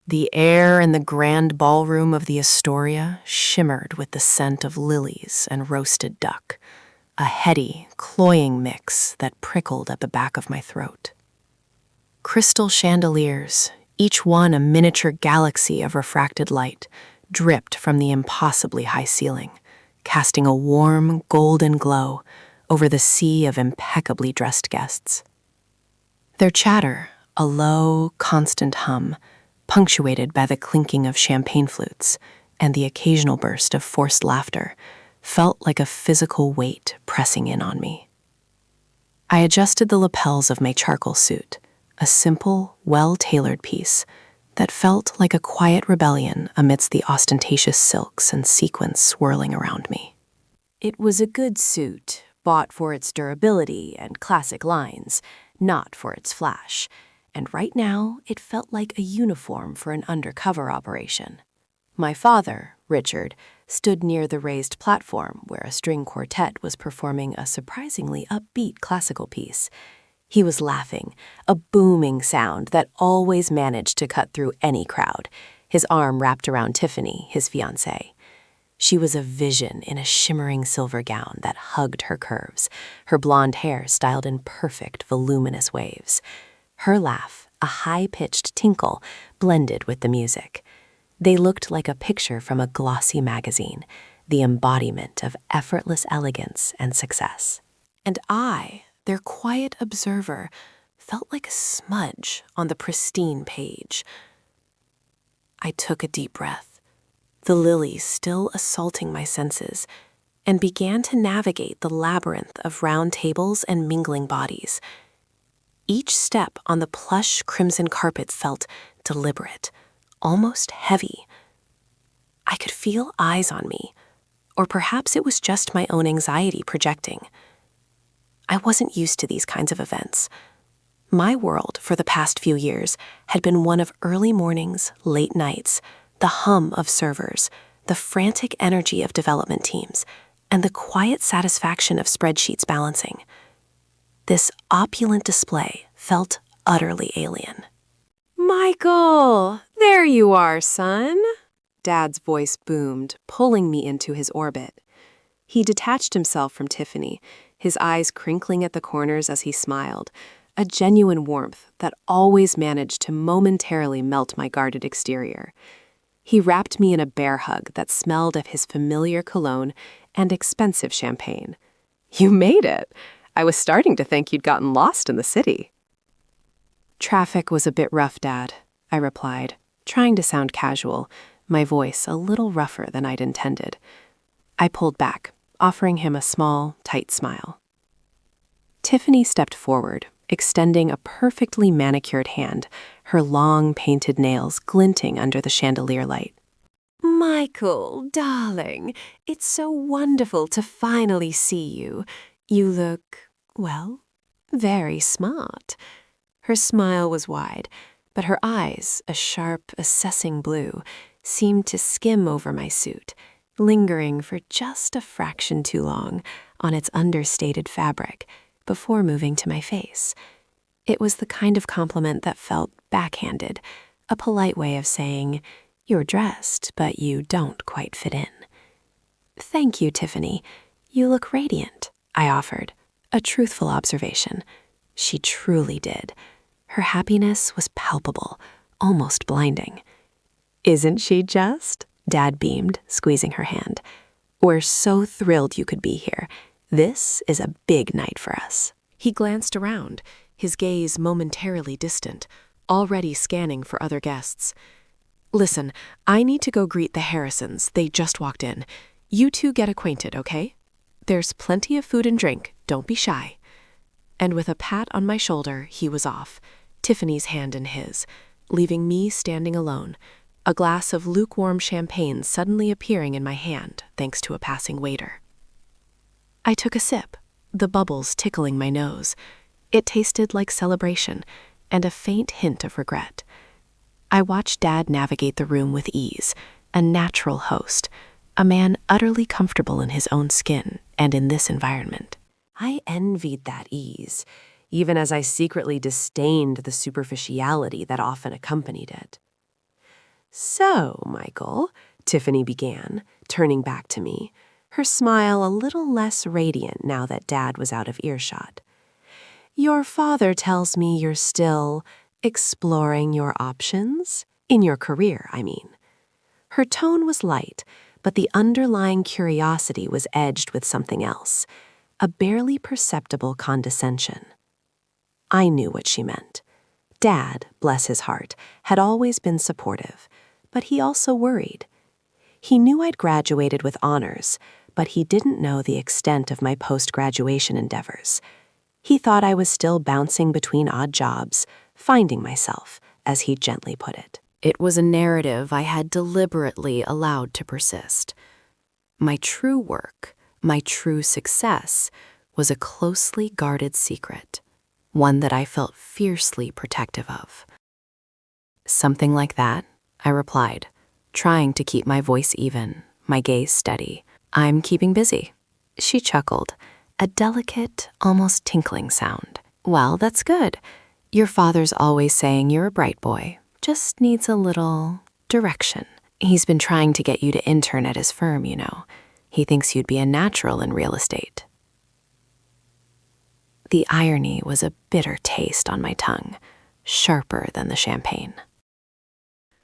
The air in the grand ballroom of the Astoria shimmered with the scent of lilies and roasted duck, a heady, cloying mix that prickled at the back of my throat. Crystal chandeliers, each one a miniature galaxy of refracted light, dripped from the impossibly high ceiling, casting a warm, golden glow over the sea of impeccably dressed guests. Their chatter, a low, constant hum, punctuated by the clinking of champagne flutes and the occasional burst of forced laughter, felt like a physical weight pressing in on me. I adjusted the lapels of my charcoal suit, a simple, well-tailored piece that felt like a quiet rebellion amidst the ostentatious silks and sequins swirling around me. It was a good suit, bought for its durability and classic lines, not for its flash, and right now it felt like a uniform for an undercover operation. My father, Richard, stood near the raised platform where a string quartet was performing a surprisingly upbeat classical piece. He was laughing, a booming sound that always managed to cut through any crowd, his arm wrapped around Tiffany, his fiancée. She was a vision in a shimmering silver gown that hugged her curves, her blonde hair styled in perfect, voluminous waves. Her laugh, a high-pitched tinkle, blended with the music. They looked like a picture from a glossy magazine, the embodiment of effortless elegance and success. And I, their quiet observer, felt like a smudge on the pristine page. I took a deep breath, the lilies still assaulting my senses, and began to navigate the labyrinth of round tables and mingling bodies. Each step on the plush crimson carpet felt deliberate, almost heavy. I could feel eyes on me, or perhaps it was just my own anxiety projecting. I wasn't used to these kinds of events. My world, for the past few years, had been one of early mornings, late nights, the hum of servers, the frantic energy of development teams, and the quiet satisfaction of spreadsheets balancing. This opulent display felt utterly alien. "Michael, there you are, son," Dad's voice boomed, pulling me into his orbit. He detached himself from Tiffany, his eyes crinkling at the corners as he smiled, a genuine warmth that always managed to momentarily melt my guarded exterior. He wrapped me in a bear hug that smelled of his familiar cologne and expensive champagne. "You made it. I was starting to think you'd gotten lost in the city." "Traffic was a bit rough, Dad," I replied, trying to sound casual, my voice a little rougher than I'd intended. I pulled back, offering him a small, tight smile. Tiffany stepped forward, extending a perfectly manicured hand, her long, painted nails glinting under the chandelier light. "Michael, darling, it's so wonderful to finally see you. You look, well, very smart." Her smile was wide, but her eyes, a sharp, assessing blue, seemed to skim over my suit, lingering for just a fraction too long on its understated fabric before moving to my face. It was the kind of compliment that felt backhanded, a polite way of saying, "You're dressed, but you don't quite fit in." "Thank you, Tiffany. You look radiant," I offered, a truthful observation. She truly did. Her happiness was palpable, almost blinding. "Isn't she just?" Dad beamed, squeezing her hand. "We're so thrilled you could be here. This is a big night for us." He glanced around, his gaze momentarily distant, already scanning for other guests. "Listen, I need to go greet the Harrisons. They just walked in. You two get acquainted, okay? There's plenty of food and drink. Don't be shy." And with a pat on my shoulder, he was off, Tiffany's hand in his, leaving me standing alone, a glass of lukewarm champagne suddenly appearing in my hand thanks to a passing waiter. I took a sip, the bubbles tickling my nose. It tasted like celebration and a faint hint of regret. I watched Dad navigate the room with ease, a natural host, a man utterly comfortable in his own skin and in this environment. I envied that ease, even as I secretly disdained the superficiality that often accompanied it. "So, Michael," Tiffany began, turning back to me, her smile a little less radiant now that Dad was out of earshot. "Your father tells me you're still exploring your options? In your career, I mean." Her tone was light, but the underlying curiosity was edged with something else, a barely perceptible condescension. I knew what she meant. Dad, bless his heart, had always been supportive, but he also worried. He knew I'd graduated with honors, but he didn't know the extent of my post-graduation endeavors. He thought I was still bouncing between odd jobs, finding myself, as he gently put it. It was a narrative I had deliberately allowed to persist. My true work, my true success, was a closely guarded secret, one that I felt fiercely protective of. "Something like that," I replied, trying to keep my voice even, my gaze steady. "I'm keeping busy." She chuckled, a delicate, almost tinkling sound. "Well, that's good. Your father's always saying you're a bright boy. Just needs a little direction. He's been trying to get you to intern at his firm, you know. He thinks you'd be a natural in real estate." The irony was a bitter taste on my tongue, sharper than the champagne.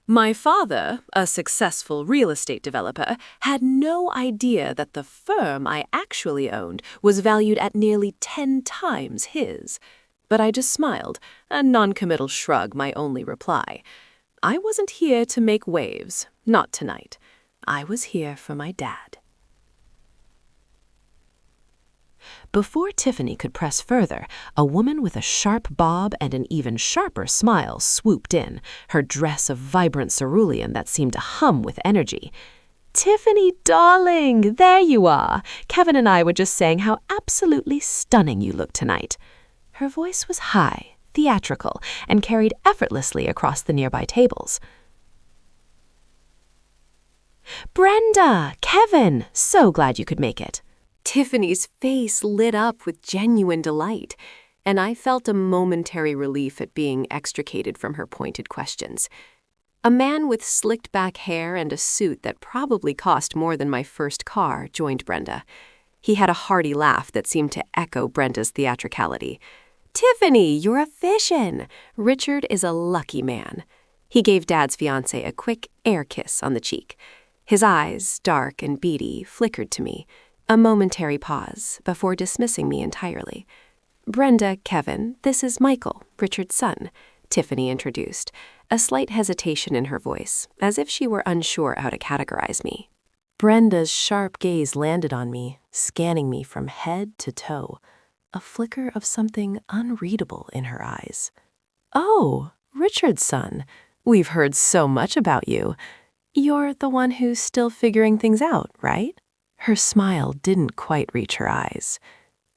My father, a successful real estate developer, had no idea that the firm I actually owned was valued at nearly 10 times his. But I just smiled, a noncommittal shrug my only reply. I wasn't here to make waves, not tonight. I was here for my dad. Before Tiffany could press further, a woman with a sharp bob and an even sharper smile swooped in, her dress of vibrant cerulean that seemed to hum with energy. "Tiffany, darling, there you are. Kevin and I were just saying how absolutely stunning you look tonight." Her voice was high, theatrical, and carried effortlessly across the nearby tables. "Brenda, Kevin, so glad you could make it." Tiffany's face lit up with genuine delight, and I felt a momentary relief at being extricated from her pointed questions. A man with slicked back hair and a suit that probably cost more than my first car joined Brenda. He had a hearty laugh that seemed to echo Brenda's theatricality. "Tiffany, you're a fishin'. Richard is a lucky man." He gave Dad's fiancée a quick air kiss on the cheek. His eyes, dark and beady, flickered to me. A momentary pause before dismissing me entirely. "Brenda, Kevin, this is Michael, Richard's son," Tiffany introduced, a slight hesitation in her voice, as if she were unsure how to categorize me. Brenda's sharp gaze landed on me, scanning me from head to toe, a flicker of something unreadable in her eyes. "Oh, Richard's son. We've heard so much about you. You're the one who's still figuring things out, right?" Her smile didn't quite reach her eyes.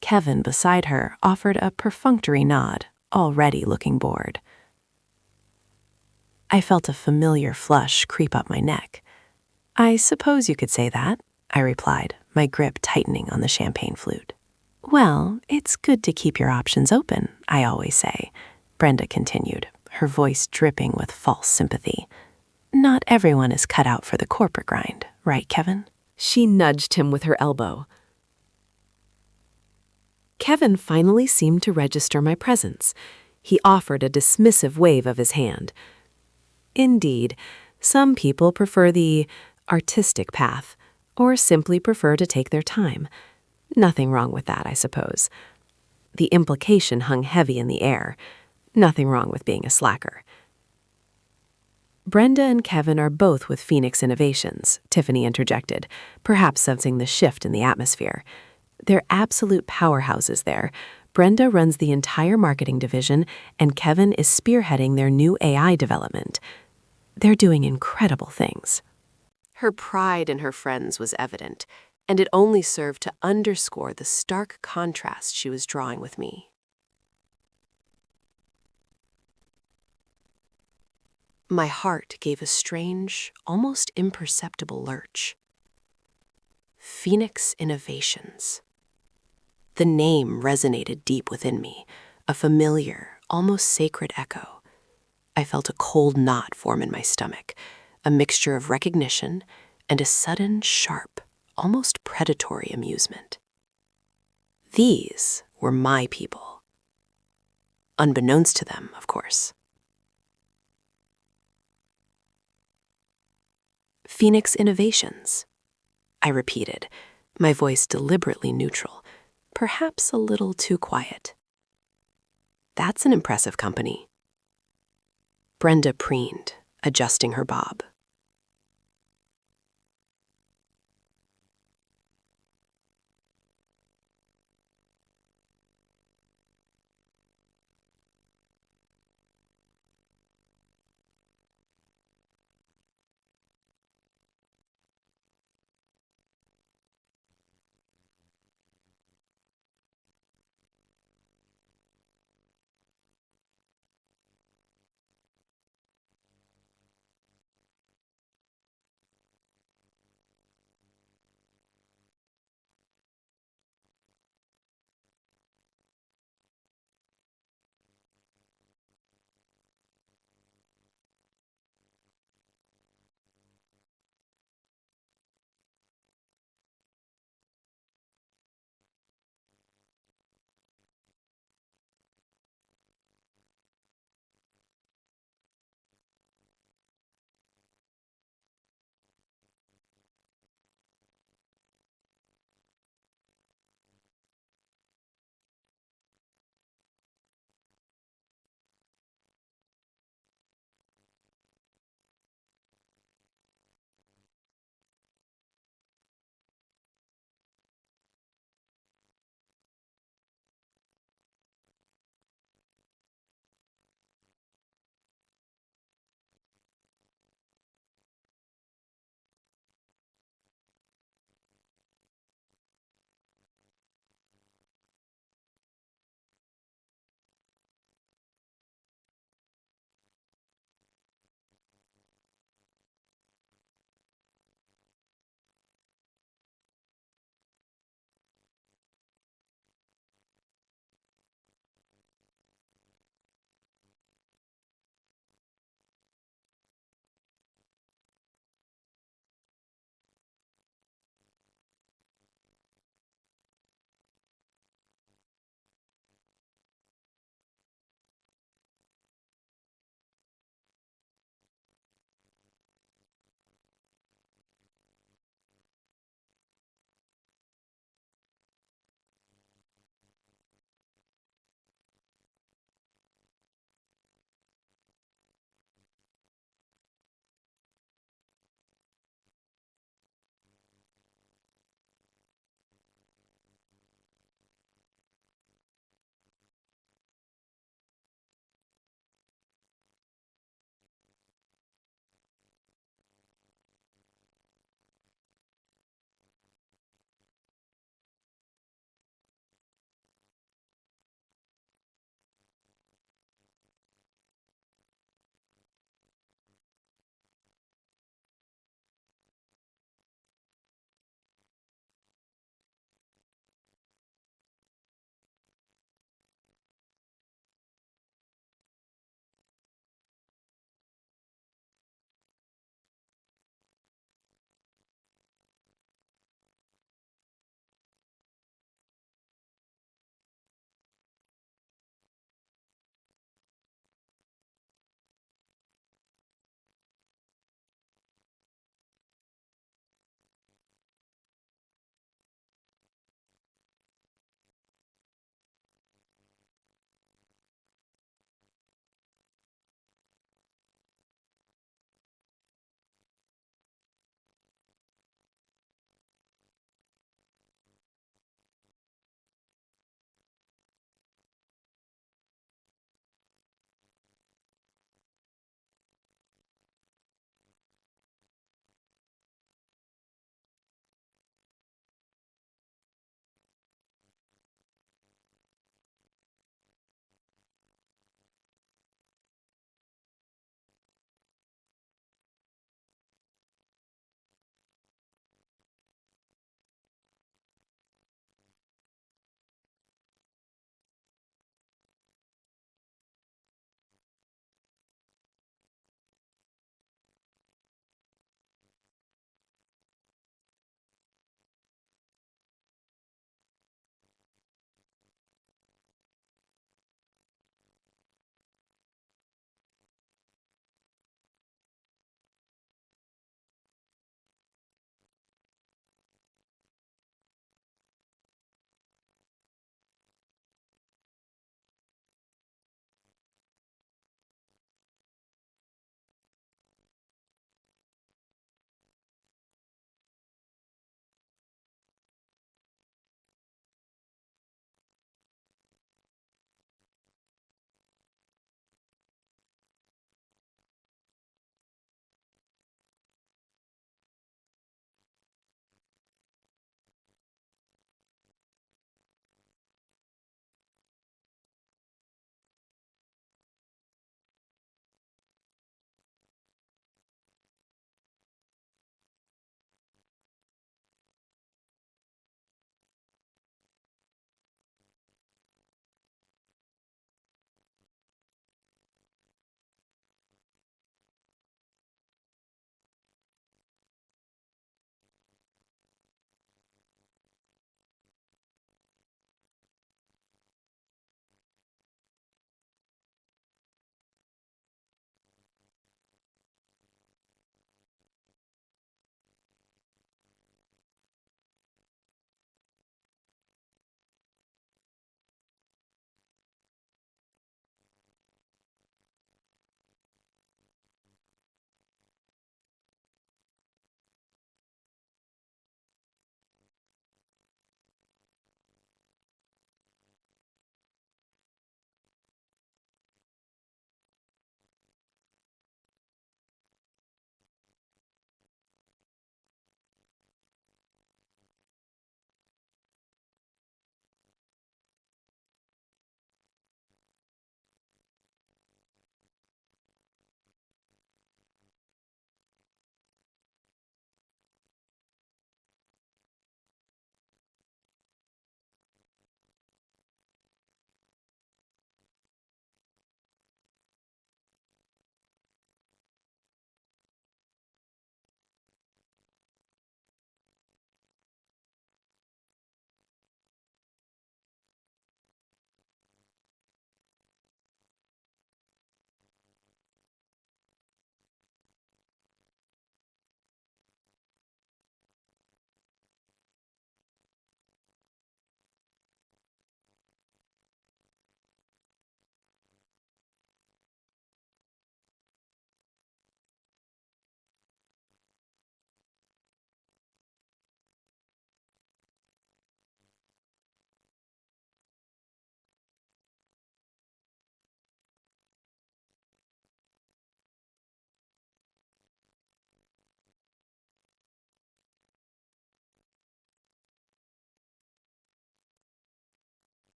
Kevin beside her offered a perfunctory nod, already looking bored. I felt a familiar flush creep up my neck. "I suppose you could say that," I replied, my grip tightening on the champagne flute. "Well, it's good to keep your options open, I always say," Brenda continued, her voice dripping with false sympathy. "Not everyone is cut out for the corporate grind, right, Kevin?" She nudged him with her elbow. Kevin finally seemed to register my presence. He offered a dismissive wave of his hand. Indeed, some people prefer the artistic path, or simply prefer to take their time. Nothing wrong with that, I suppose. The implication hung heavy in the air. Nothing wrong with being a slacker. "Brenda and Kevin are both with Phoenix Innovations," Tiffany interjected, perhaps sensing the shift in the atmosphere. "They're absolute powerhouses there. Brenda runs the entire marketing division, and Kevin is spearheading their new AI development. They're doing incredible things." Her pride in her friends was evident, and it only served to underscore the stark contrast she was drawing with me. My heart gave a strange, almost imperceptible lurch. Phoenix Innovations. The name resonated deep within me, a familiar, almost sacred echo. I felt a cold knot form in my stomach, a mixture of recognition and a sudden, sharp, almost predatory amusement. These were my people. Unbeknownst to them, of course. Phoenix Innovations, I repeated, my voice deliberately neutral, perhaps a little too quiet. That's an impressive company. Brenda preened, adjusting her bob.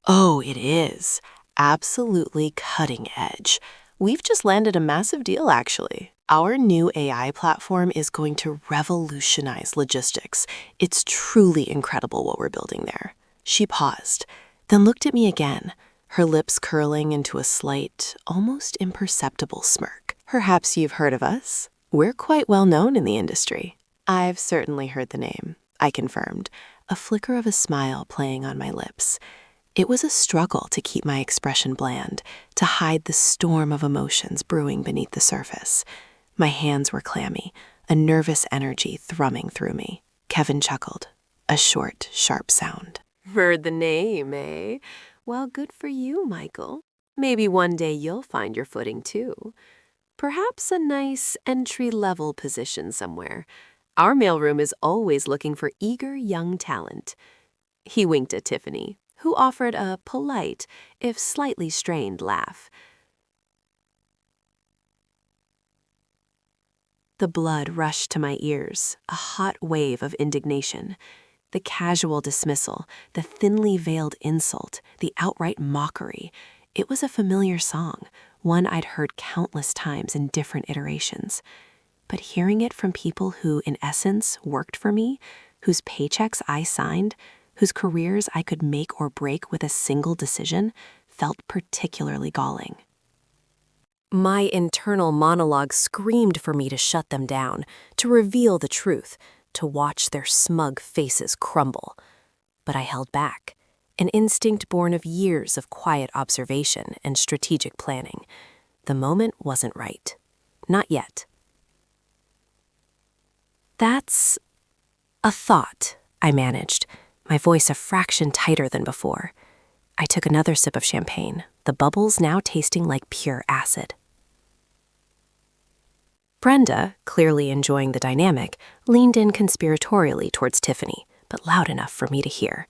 Oh, it is. Absolutely cutting edge. We've just landed a massive deal, actually. Our new AI platform is going to revolutionize logistics. It's truly incredible what we're building there. She paused, then looked at me again, her lips curling into a slight, almost imperceptible smirk. Perhaps you've heard of us? We're quite well known in the industry. I've certainly heard the name, I confirmed, a flicker of a smile playing on my lips. It was a struggle to keep my expression bland, to hide the storm of emotions brewing beneath the surface. My hands were clammy, a nervous energy thrumming through me. Kevin chuckled, a short, sharp sound. Heard the name, eh? Well, good for you, Michael. Maybe one day you'll find your footing, too. Perhaps a nice entry-level position somewhere. Our mailroom is always looking for eager young talent. He winked at Tiffany, who offered a polite, if slightly strained laugh. The blood rushed to my ears, a hot wave of indignation. The casual dismissal, the thinly veiled insult, the outright mockery. It was a familiar song, one I'd heard countless times in different iterations. But hearing it from people who, in essence, worked for me, whose paychecks I signed, whose careers I could make or break with a single decision, felt particularly galling. My internal monologue screamed for me to shut them down, to reveal the truth, to watch their smug faces crumble. But I held back, an instinct born of years of quiet observation and strategic planning. The moment wasn't right. Not yet. That's a thought, I managed, my voice a fraction tighter than before. I took another sip of champagne, the bubbles now tasting like pure acid. Brenda, clearly enjoying the dynamic, leaned in conspiratorially towards Tiffany, but loud enough for me to hear.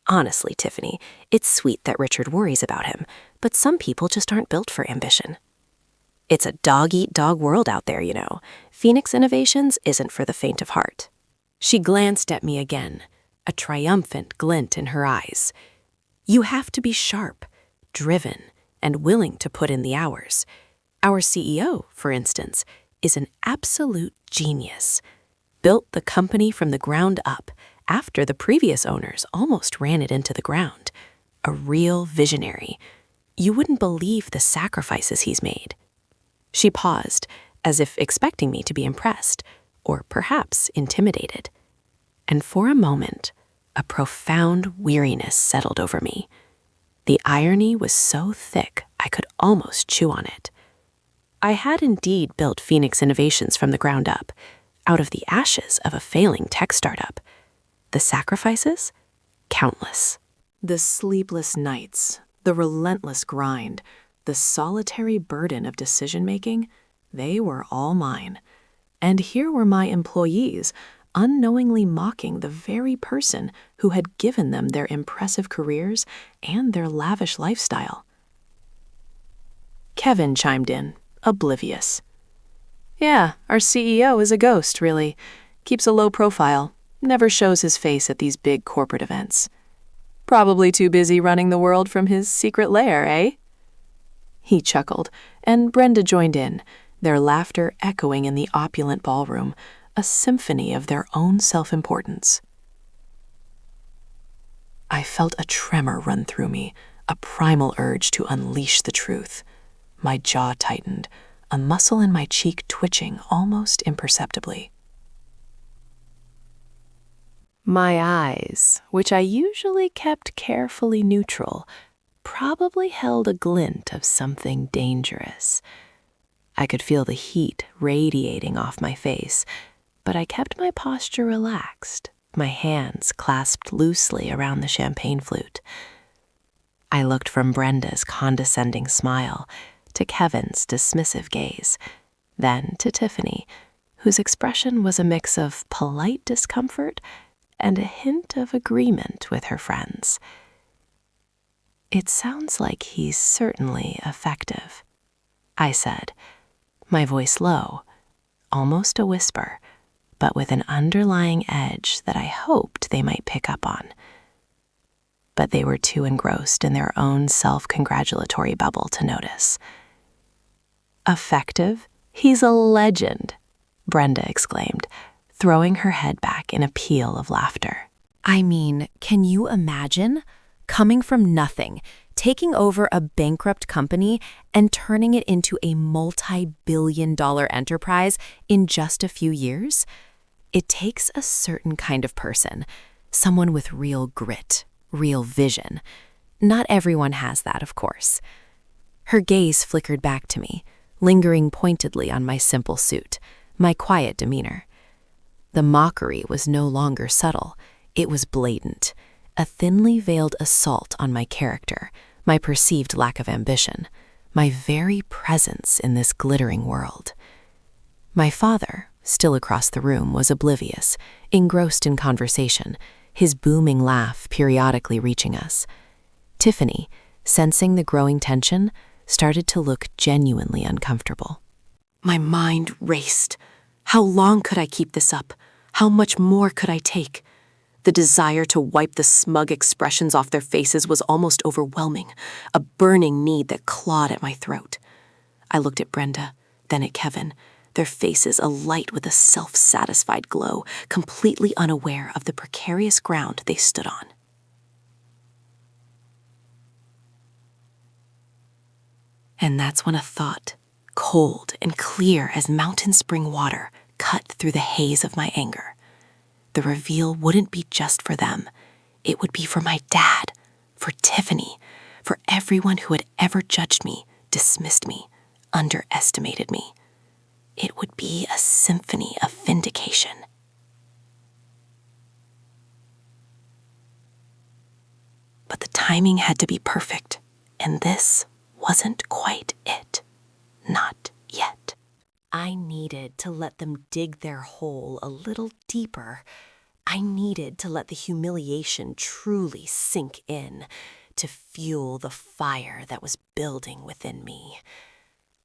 Honestly, Tiffany, it's sweet that Richard worries about him, but some people just aren't built for ambition. It's a dog-eat-dog world out there, you know. Phoenix Innovations isn't for the faint of heart. She glanced at me again, a triumphant glint in her eyes. You have to be sharp, driven, and willing to put in the hours. Our CEO, for instance, is an absolute genius. Built the company from the ground up after the previous owners almost ran it into the ground. A real visionary. You wouldn't believe the sacrifices he's made. She paused, as if expecting me to be impressed, or perhaps intimidated. And for a moment, a profound weariness settled over me. The irony was so thick I could almost chew on it. I had indeed built Phoenix Innovations from the ground up, out of the ashes of a failing tech startup. The sacrifices? Countless. The sleepless nights, the relentless grind, the solitary burden of decision-making, they were all mine. And here were my employees, unknowingly mocking the very person who had given them their impressive careers and their lavish lifestyle. Kevin chimed in, oblivious. Yeah, our CEO is a ghost, really. Keeps a low profile, never shows his face at these big corporate events. Probably too busy running the world from his secret lair, eh? He chuckled, and Brenda joined in, their laughter echoing in the opulent ballroom, a symphony of their own self-importance. I felt a tremor run through me, a primal urge to unleash the truth. My jaw tightened, a muscle in my cheek twitching almost imperceptibly. My eyes, which I usually kept carefully neutral, probably held a glint of something dangerous. I could feel the heat radiating off my face, but I kept my posture relaxed, my hands clasped loosely around the champagne flute. I looked from Brenda's condescending smile to Kevin's dismissive gaze, then to Tiffany, whose expression was a mix of polite discomfort and a hint of agreement with her friends. It sounds like he's certainly effective, I said, my voice low, almost a whisper, but with an underlying edge that I hoped they might pick up on. but they were too engrossed in their own self-congratulatory bubble to notice. "Effective? He's a legend," Brenda exclaimed, throwing her head back in a peal of laughter. I mean, can you imagine? Coming from nothing, taking over a bankrupt company and turning it into a multi-billion-dollar enterprise in just a few years? It takes a certain kind of person, someone with real grit, real vision. Not everyone has that, of course. Her gaze flickered back to me, lingering pointedly on my simple suit, my quiet demeanor. The mockery was no longer subtle. It was blatant, a thinly veiled assault on my character, my perceived lack of ambition, my very presence in this glittering world. My father, still across the room, was oblivious, engrossed in conversation, his booming laugh periodically reaching us. Tiffany, sensing the growing tension, started to look genuinely uncomfortable. My mind raced. How long could I keep this up? How much more could I take? The desire to wipe the smug expressions off their faces was almost overwhelming, a burning need that clawed at my throat. I looked at Brenda, then at Kevin, their faces alight with a self-satisfied glow, completely unaware of the precarious ground they stood on. And that's when a thought, cold and clear as mountain spring water, cut through the haze of my anger. The reveal wouldn't be just for them. It would be for my dad, for Tiffany, for everyone who had ever judged me, dismissed me, underestimated me. It would be a symphony of vindication. But the timing had to be perfect, and this wasn't quite it. Not yet. I needed to let them dig their hole a little deeper. I needed to let the humiliation truly sink in, to fuel the fire that was building within me.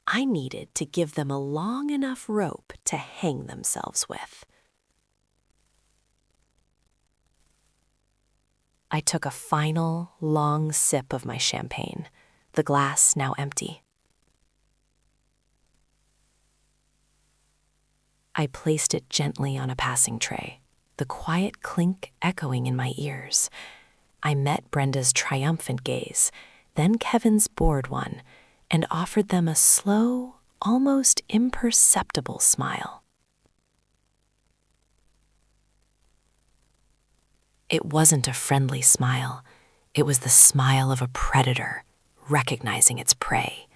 I needed to give them a long enough rope to hang themselves with. I took a final, long sip of my champagne, the glass now empty. I placed it gently on a passing tray, the quiet clink echoing in my ears. I met Brenda's triumphant gaze, then Kevin's bored one, and offered them a slow, almost imperceptible smile. It wasn't a friendly smile. It was the smile of a predator, recognizing its prey.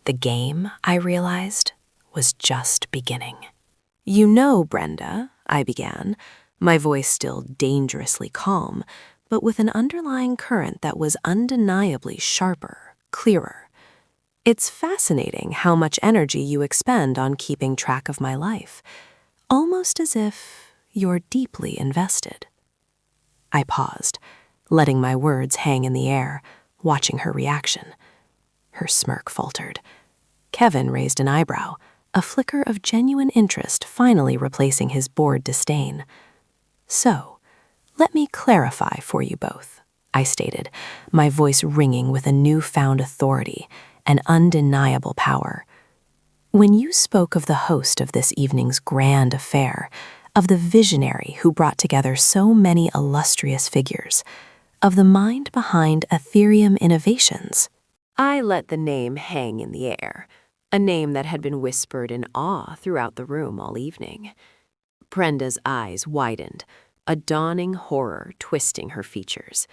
The game, I realized, was just beginning. "You know, Brenda," I began, my voice still dangerously calm, but with an underlying current that was undeniably sharper, clearer. "It's fascinating how much energy you expend on keeping track of my life, almost as if you're deeply invested." I paused, letting my words hang in the air, watching her reaction. Her smirk faltered. Kevin raised an eyebrow, a flicker of genuine interest finally replacing his bored disdain. "So, let me clarify for you both," I stated, my voice ringing with a newfound authority, an undeniable power. "When you spoke of the host of this evening's grand affair, of the visionary who brought together so many illustrious figures, of the mind behind Ethereum Innovations," I let the name hang in the air, a name that had been whispered in awe throughout the room all evening. Brenda's eyes widened, a dawning horror twisting her features.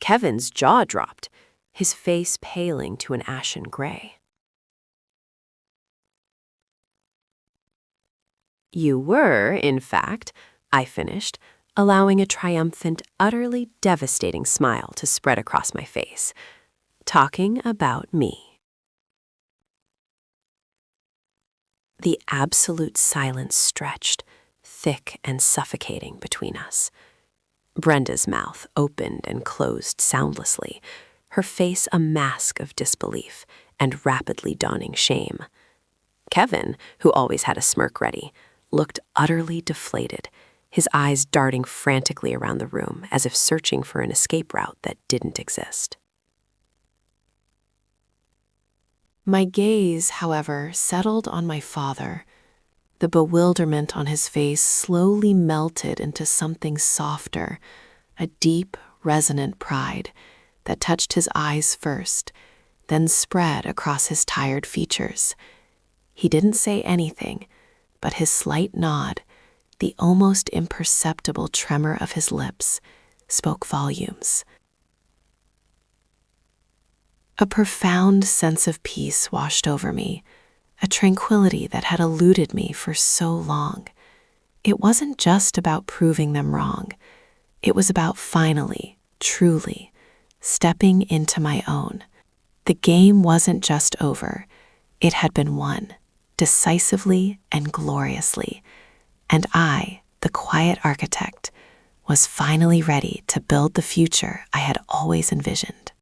Kevin's jaw dropped, his face paling to an ashen gray. "You were, in fact," I finished, allowing a triumphant, utterly devastating smile to spread across my face, "talking about me." The absolute silence stretched, thick and suffocating between us. Brenda's mouth opened and closed soundlessly, her face a mask of disbelief and rapidly dawning shame. Kevin, who always had a smirk ready, looked utterly deflated, his eyes darting frantically around the room as if searching for an escape route that didn't exist. My gaze, however, settled on my father. The bewilderment on his face slowly melted into something softer, a deep, resonant pride that touched his eyes first, then spread across his tired features. He didn't say anything, but his slight nod, the almost imperceptible tremor of his lips, spoke volumes. A profound sense of peace washed over me, a tranquility that had eluded me for so long. It wasn't just about proving them wrong. It was about finally, truly, stepping into my own. The game wasn't just over. It had been won, decisively and gloriously. And I, the quiet architect, was finally ready to build the future I had always envisioned.